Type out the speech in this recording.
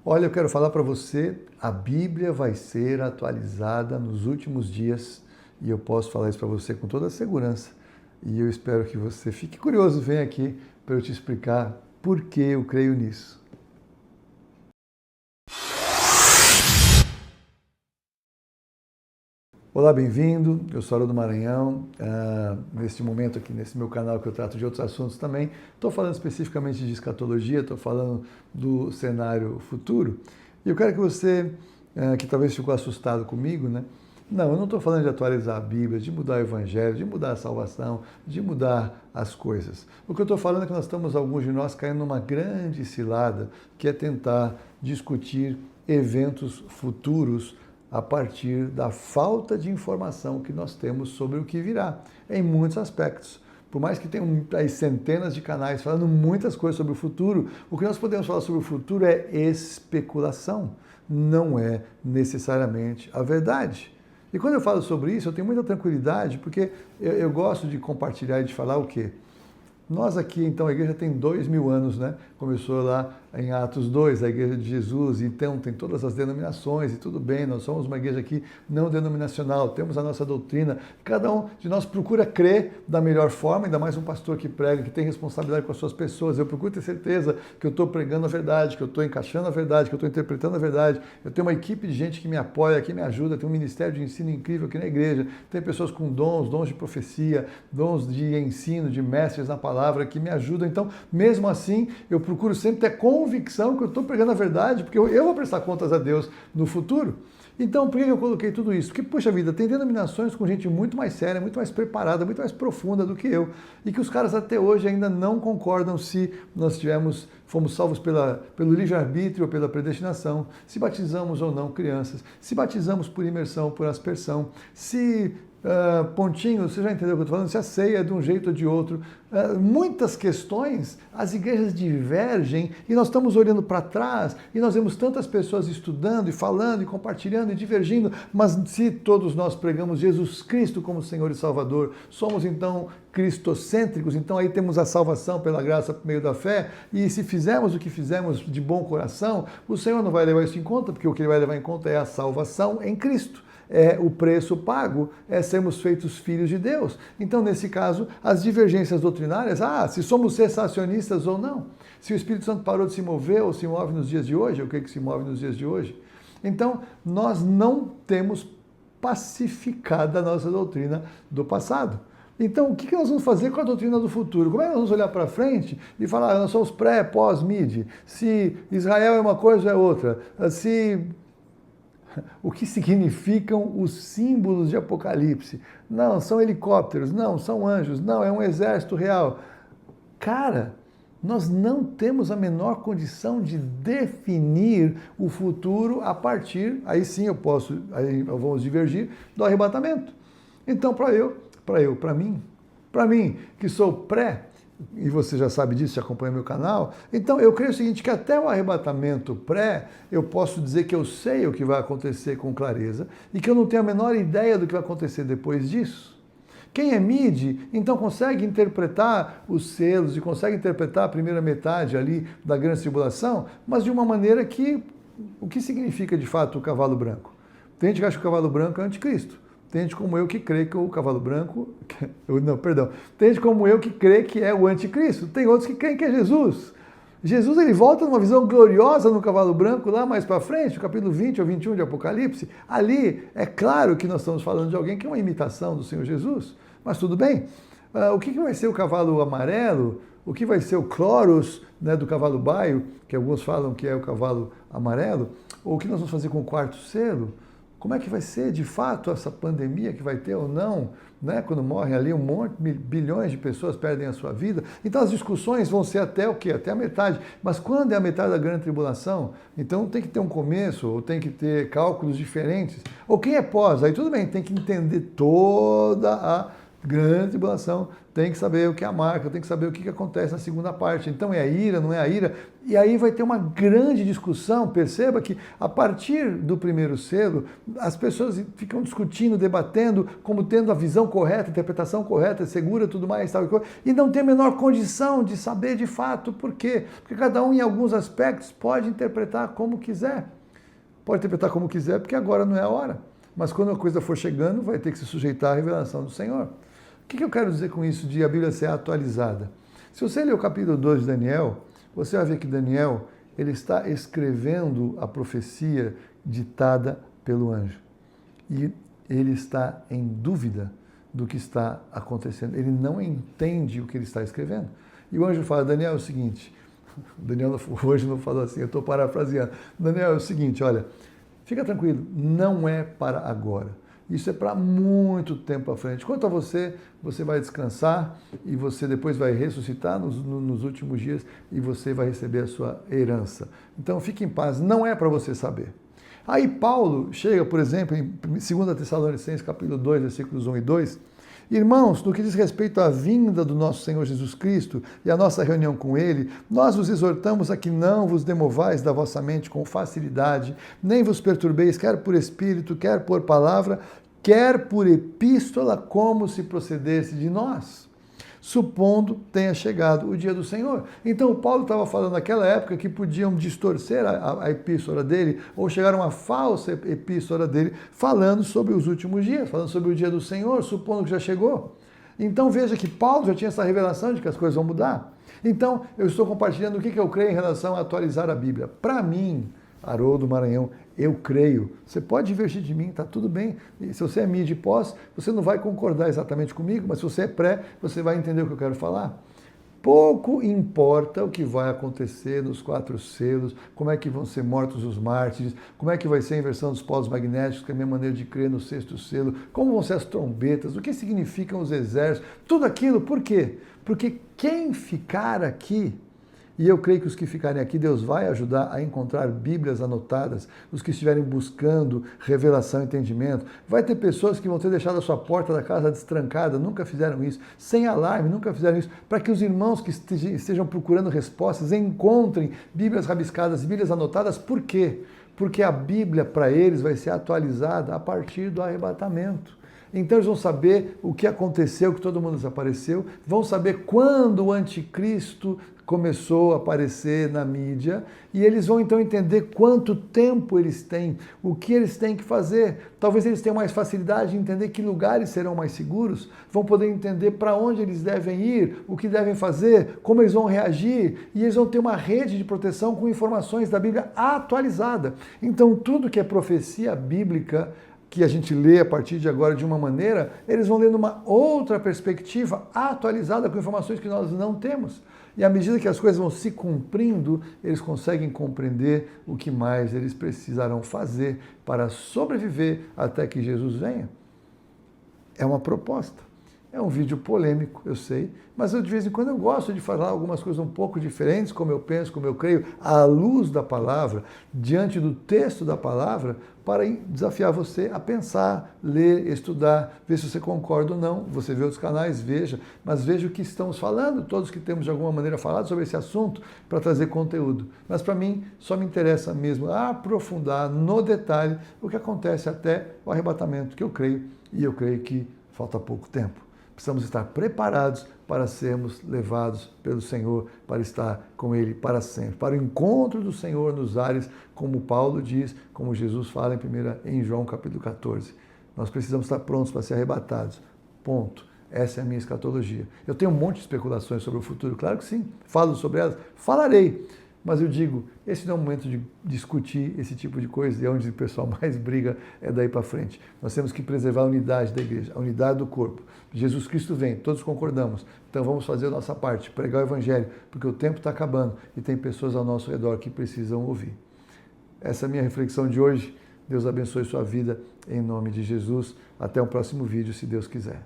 Olha, eu quero falar para você, a Bíblia vai ser atualizada nos últimos dias e eu posso falar isso para você com toda a segurança. E eu espero que você fique curioso, venha aqui para eu te explicar por que eu creio nisso. Olá, bem-vindo. Eu sou Haroldo Maranhão. Neste momento aqui, nesse meu canal que eu trato de outros assuntos também, estou falando especificamente de escatologia, estou falando do cenário futuro. E eu quero que você, que talvez ficou assustado comigo, né? Não, eu não estou falando de atualizar a Bíblia, de mudar o Evangelho, de mudar a salvação, de mudar as coisas. O que eu estou falando é que nós estamos, alguns de nós, caindo numa grande cilada, que é tentar discutir eventos futuros a partir da falta de informação que nós temos sobre o que virá, em muitos aspectos. Por mais que tenham aí centenas de canais falando muitas coisas sobre o futuro, o que nós podemos falar sobre o futuro é especulação, não é necessariamente a verdade. E quando eu falo sobre isso, eu tenho muita tranquilidade, porque eu gosto de compartilhar e de falar o quê? Nós aqui, então, a igreja tem 2000 anos, né? Começou lá em Atos 2, a igreja de Jesus, então tem todas as denominações e tudo bem, nós somos uma igreja aqui não denominacional, temos a nossa doutrina, cada um de nós procura crer da melhor forma, ainda mais um pastor que prega, que tem responsabilidade com as suas pessoas, eu procuro ter certeza que eu estou pregando a verdade, que eu estou encaixando a verdade, que eu estou interpretando a verdade, eu tenho uma equipe de gente que me apoia, que me ajuda, tem um ministério de ensino incrível aqui na igreja, tem pessoas com dons de profecia, dons de ensino, de mestres na palavra, que me ajudam, então, mesmo assim, eu procuro sempre ter convicção que eu estou pregando a verdade, porque eu vou prestar contas a Deus no futuro. Então, por que eu coloquei tudo isso? Porque, puxa vida, tem denominações com gente muito mais séria, muito mais preparada, muito mais profunda do que eu, e que os caras até hoje ainda não concordam se nós fomos salvos pelo livre-arbítrio ou pela predestinação, se batizamos ou não crianças, se batizamos por imersão ou por aspersão, se... pontinho, você já entendeu o que eu estou falando? Se a ceia é de um jeito ou de outro. Muitas questões, as igrejas divergem e nós estamos olhando para trás e nós vemos tantas pessoas estudando e falando e compartilhando e divergindo, mas se todos nós pregamos Jesus Cristo como Senhor e Salvador, somos então cristocêntricos, então aí temos a salvação pela graça por meio da fé, e se fizermos o que fizermos de bom coração, o Senhor não vai levar isso em conta, porque o que Ele vai levar em conta é a salvação em Cristo. É o preço pago, é sermos feitos filhos de Deus. Então, nesse caso, as divergências doutrinárias, se somos cessacionistas ou não, se o Espírito Santo parou de se mover ou se move nos dias de hoje, o que se move nos dias de hoje. Então, nós não temos pacificado a nossa doutrina do passado. Então, o que nós vamos fazer com a doutrina do futuro? Como é que nós vamos olhar para frente e falar, nós somos pré, pós, mid, se Israel é uma coisa ou é outra, o que significam os símbolos de Apocalipse? Não, são helicópteros, não, são anjos, não, é um exército real. Cara, nós não temos a menor condição de definir o futuro a partir, aí sim aí vamos divergir, do arrebatamento. Então, para mim, que sou pré, e você já sabe disso, já acompanha meu canal, então eu creio o seguinte, que até o arrebatamento pré, eu posso dizer que eu sei o que vai acontecer com clareza e que eu não tenho a menor ideia do que vai acontecer depois disso. Quem é mid, então consegue interpretar os selos e consegue interpretar a primeira metade ali da grande tribulação, mas de uma maneira que, o que significa de fato o cavalo branco? Tem gente que acha que o cavalo branco é anticristo. Tem gente como eu que crê que o cavalo branco... Tem gente como eu que crê que é o anticristo. Tem outros que creem que é Jesus. Jesus ele volta numa visão gloriosa no cavalo branco lá mais para frente, no capítulo 20 ou 21 de Apocalipse. Ali é claro que nós estamos falando de alguém que é uma imitação do Senhor Jesus. Mas tudo bem. O que vai ser o cavalo amarelo? O que vai ser o cloros, né, do cavalo baio, que alguns falam que é o cavalo amarelo? Ou o que nós vamos fazer com o quarto selo? Como é que vai ser, de fato, essa pandemia que vai ter ou não, né? Quando morrem ali bilhões de pessoas perdem a sua vida. Então as discussões vão ser até o quê? Até a metade. Mas quando é a metade da grande tribulação, então tem que ter um começo, ou tem que ter cálculos diferentes. Ou quem é pós? Aí tudo bem, tem que entender toda a Grande tribulação, tem que saber o que é a marca, tem que saber o que acontece na segunda parte. Então é a ira, não é a ira? E aí vai ter uma grande discussão. Perceba que a partir do primeiro selo, as pessoas ficam discutindo, debatendo, como tendo a visão correta, a interpretação correta, segura, tudo mais, tal e coisa, e não tem a menor condição de saber de fato por quê. Porque cada um, em alguns aspectos, pode interpretar como quiser. Pode interpretar como quiser, porque agora não é a hora. Mas quando a coisa for chegando, vai ter que se sujeitar à revelação do Senhor. O que eu quero dizer com isso de a Bíblia ser atualizada? Se você ler o capítulo 2 de Daniel, você vai ver que Daniel ele está escrevendo a profecia ditada pelo anjo. E ele está em dúvida do que está acontecendo. Ele não entende o que ele está escrevendo. E o anjo fala, Daniel, é o seguinte, o anjo não falou assim, eu estou parafraseando. Daniel, é o seguinte, olha, fica tranquilo, não é para agora. Isso é para muito tempo à frente. Quanto a você, você vai descansar e você depois vai ressuscitar nos últimos dias e você vai receber a sua herança. Então fique em paz, não é para você saber. Aí Paulo chega, por exemplo, em 2 Tessalonicenses, capítulo 2, versículos 1 e 2, irmãos, no que diz respeito à vinda do nosso Senhor Jesus Cristo e à nossa reunião com Ele, nós vos exortamos a que não vos demovais da vossa mente com facilidade, nem vos perturbeis, quer por espírito, quer por palavra, quer por epístola, como se procedesse de nós, supondo tenha chegado o dia do Senhor. Então o Paulo estava falando naquela época que podiam distorcer a epístola dele, ou chegar a uma falsa epístola dele, falando sobre os últimos dias, falando sobre o dia do Senhor, supondo que já chegou. Então veja que Paulo já tinha essa revelação de que as coisas vão mudar. Então eu estou compartilhando o que eu creio em relação a atualizar a Bíblia. Para mim, Haroldo Maranhão, eu creio. Você pode divergir de mim, está tudo bem. E se você é mídia e pós, você não vai concordar exatamente comigo, mas se você é pré, você vai entender o que eu quero falar. Pouco importa o que vai acontecer nos 4 selos, como é que vão ser mortos os mártires, como é que vai ser a inversão dos polos magnéticos, que é a minha maneira de crer no 6º selo, como vão ser as trombetas, o que significam os exércitos, tudo aquilo. Por quê? Porque quem ficar aqui, e eu creio que os que ficarem aqui, Deus vai ajudar a encontrar Bíblias anotadas, os que estiverem buscando revelação e entendimento. Vai ter pessoas que vão ter deixado a sua porta da casa destrancada, nunca fizeram isso, sem alarme, nunca fizeram isso, para que os irmãos que estejam procurando respostas encontrem Bíblias rabiscadas, Bíblias anotadas. Por quê? Porque a Bíblia para eles vai ser atualizada a partir do arrebatamento. Então eles vão saber o que aconteceu, que todo mundo desapareceu, vão saber quando o anticristo começou a aparecer na mídia, e eles vão então entender quanto tempo eles têm, o que eles têm que fazer. Talvez eles tenham mais facilidade de entender que lugares serão mais seguros, vão poder entender para onde eles devem ir, o que devem fazer, como eles vão reagir, e eles vão ter uma rede de proteção com informações da Bíblia atualizada. Então tudo que é profecia bíblica, que a gente lê a partir de agora de uma maneira, eles vão ler numa outra perspectiva atualizada com informações que nós não temos. E à medida que as coisas vão se cumprindo, eles conseguem compreender o que mais eles precisarão fazer para sobreviver até que Jesus venha. É uma proposta. É um vídeo polêmico, eu sei, mas eu de vez em quando eu gosto de falar algumas coisas um pouco diferentes, como eu penso, como eu creio, à luz da palavra, diante do texto da palavra, para desafiar você a pensar, ler, estudar, ver se você concorda ou não. Você vê outros canais, veja, mas veja o que estamos falando, todos que temos de alguma maneira falado sobre esse assunto, para trazer conteúdo. Mas para mim, só me interessa mesmo aprofundar no detalhe o que acontece até o arrebatamento, que eu creio, e eu creio que falta pouco tempo. Precisamos estar preparados para sermos levados pelo Senhor, para estar com Ele para sempre, para o encontro do Senhor nos ares, como Paulo diz, como Jesus fala em João capítulo 14. Nós precisamos estar prontos para ser arrebatados. Ponto. Essa é a minha escatologia. Eu tenho um monte de especulações sobre o futuro, claro que sim, falo sobre elas, falarei. Mas eu digo, esse não é o momento de discutir esse tipo de coisa, e é onde o pessoal mais briga, é daí para frente. Nós temos que preservar a unidade da igreja, a unidade do corpo. Jesus Cristo vem, todos concordamos. Então vamos fazer a nossa parte, pregar o evangelho, porque o tempo está acabando e tem pessoas ao nosso redor que precisam ouvir. Essa é a minha reflexão de hoje. Deus abençoe sua vida, em nome de Jesus. Até o próximo vídeo, se Deus quiser.